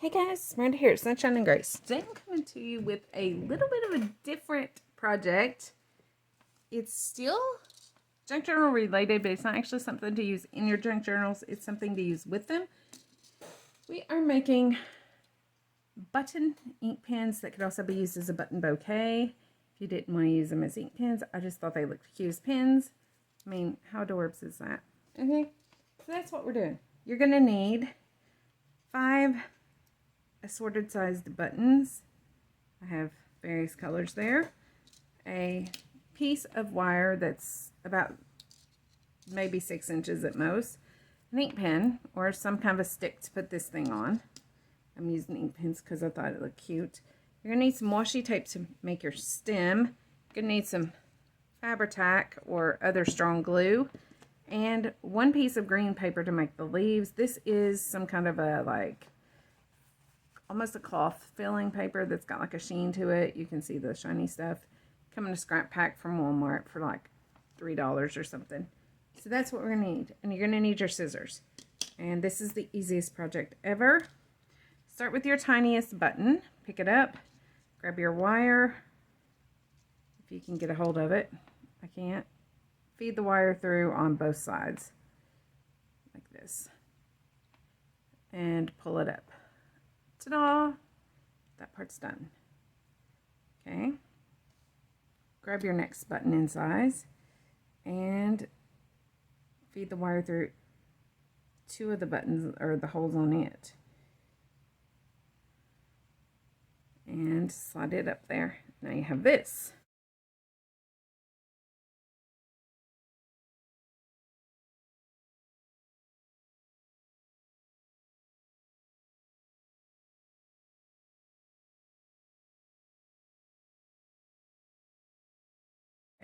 Hey guys, Miranda here, Sunshine and Grace. Today I'm coming to you with a little bit of a different project. It's still junk journal related, but it's not actually something to use in your junk journals. It's something to use with them. We are making button ink pens that could also be used as a button bouquet. If you didn't want to use them as ink pens, I just thought they looked cute as pens. I mean, how adorbs is that? Okay, so that's what we're doing. You're going to need 5 assorted sized buttons. I have various colors there. A piece of wire that's about maybe 6 inches at most. An ink pen or some kind of a stick to put this thing on. I'm using ink pens because I thought it looked cute. You're going to need some washi tape to make your stem. You're going to need some Fabri-Tac or other strong glue. And 1 piece of green paper to make the leaves. This is some kind of a almost a cloth filling paper that's got like a sheen to it. You can see the shiny stuff. Come in a scrap pack from Walmart for like $3 or something. So that's what we're gonna need. And you're gonna need your scissors. And this is the easiest project ever. Start with your tiniest button. Pick it up. Grab your wire. If you can get a hold of it. I can't. Feed the wire through on both sides. Like this. And pull it up. Ta-da! That part's done. Okay. Grab your next button in size and feed the wire through 2 of the buttons or the holes on it. And slide it up there. Now you have this.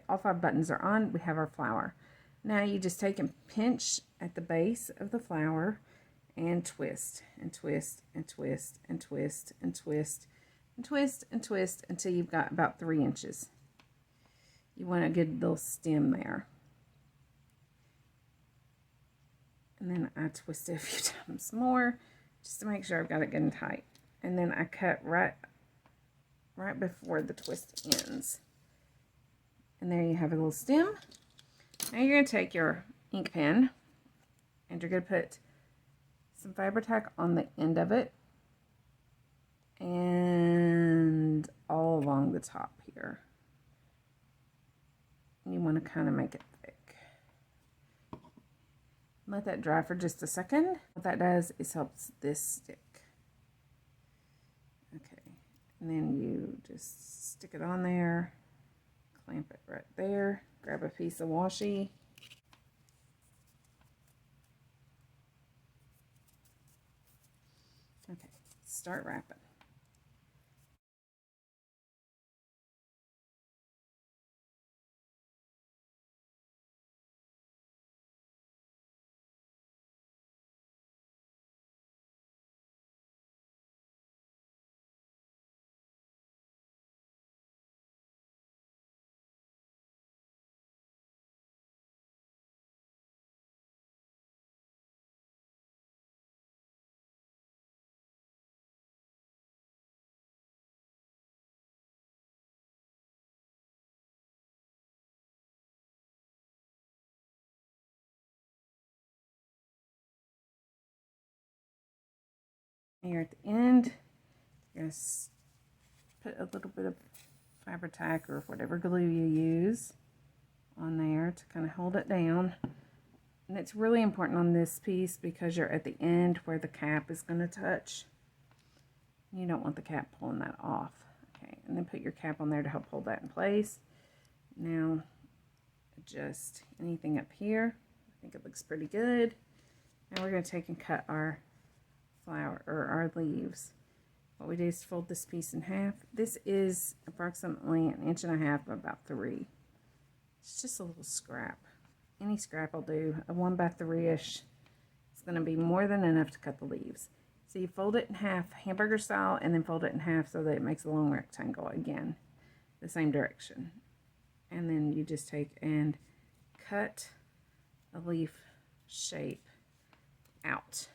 All 5 buttons are on. We have our flower. Now you just take and pinch at the base of the flower and twist and twist and twist and twist and twist and twist and twist until you've got about 3 inches. You want a good little stem there. And then I twist it a few times more just to make sure I've got it good and tight. And then I cut right before the twist ends. And there you have a little stem. Now you're going to take your ink pen and you're going to put some Fabri-Tac on the end of it and all along the top here. And you want to kind of make it thick. Let that dry for just a second. What that does is helps this stick. Okay, and then you just stick it on there. Clamp it right there. Grab a piece of washi. Okay, start wrapping. Here at the end, you're going to put a little bit of Fabri-Tac or whatever glue you use on there to kind of hold it down. And it's really important on this piece because you're at the end where the cap is going to touch. You don't want the cap pulling that off. Okay, and then put your cap on there to help hold that in place. Now, adjust anything up here. I think it looks pretty good. Now we're going to take and cut our flower or our leaves. What we do is fold this piece in half. This is approximately 1.5 inches by about 3. It's just a little scrap. Any scrap will do. A 1 by 3-ish. It's going to be more than enough to cut the leaves. So you fold it in half, hamburger style, and then fold it in half so that it makes a long rectangle again, the same direction. And then you just take and cut a leaf shape out.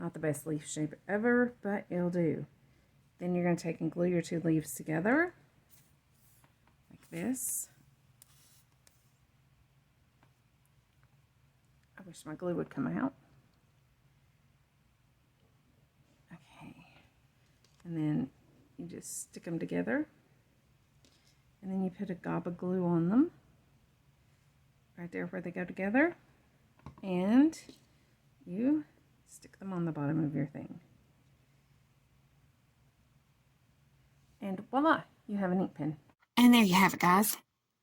Not the best leaf shape ever, but it'll do. Then you're going to take and glue your two leaves together, like this. I wish my glue would come out. Okay. And then you just stick them together. And then you put a gob of glue on them. Right there where they go together. And you stick them on the bottom of your thing. And voila, you have an ink pen. And there you have it, guys.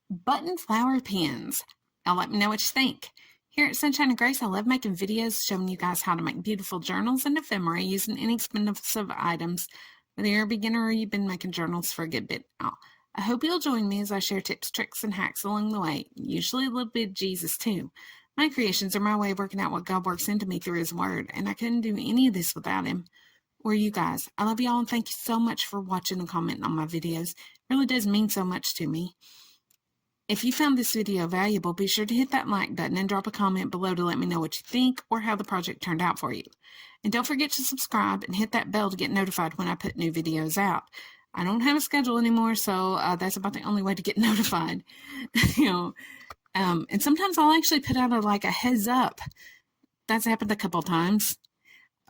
Button flower pens. Now let me know what you think. Here at Sunshine and Grace, I love making videos showing you guys how to make beautiful journals and ephemera using inexpensive items, whether you're a beginner or you've been making journals for a good bit now. I hope you'll join me as I share tips, tricks, and hacks along the way, usually a little bit of Jesus too. My creations are my way of working out what God works into me through His Word, and I couldn't do any of this without Him. Or you guys. I love y'all and thank you so much for watching and commenting on my videos. It really does mean so much to me. If you found this video valuable, be sure to hit that like button and drop a comment below to let me know what you think or how the project turned out for you. And don't forget to subscribe and hit that bell to get notified when I put new videos out. I don't have a schedule anymore, so that's about the only way to get notified. And sometimes I'll actually put out a heads up. That's happened a couple times.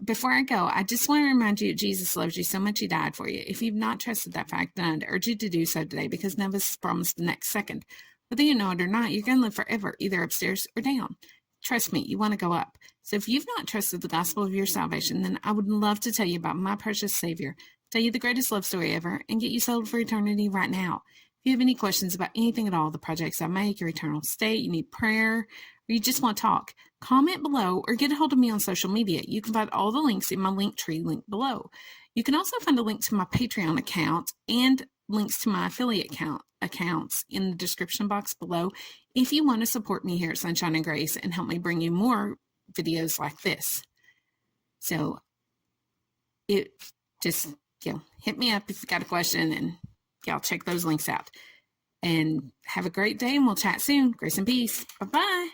Before I go, I just want to remind you Jesus loves you so much He died for you. If you've not trusted that fact, then I'd urge you to do so today, because none of us is promised the next second. Whether you know it or not, you're going to live forever, either upstairs or down. Trust me, you want to go up. So if you've not trusted the gospel of your salvation, then I would love to tell you about my precious Savior, tell you the greatest love story ever, and get you sold for eternity right now. If you have any questions about anything at all, the projects I make, your eternal state, you need prayer, or you just want to talk, comment below or get a hold of me on social media. You can find all the links in my Linktree link below. You can also find a link to my Patreon account and links to my affiliate accounts in the description box below if you want to support me here at Sunshine and Grace and help me bring you more videos like this. So hit me up if you've got a question, and y'all check those links out. And have a great day, and we'll chat soon. Grace and peace. Bye-bye.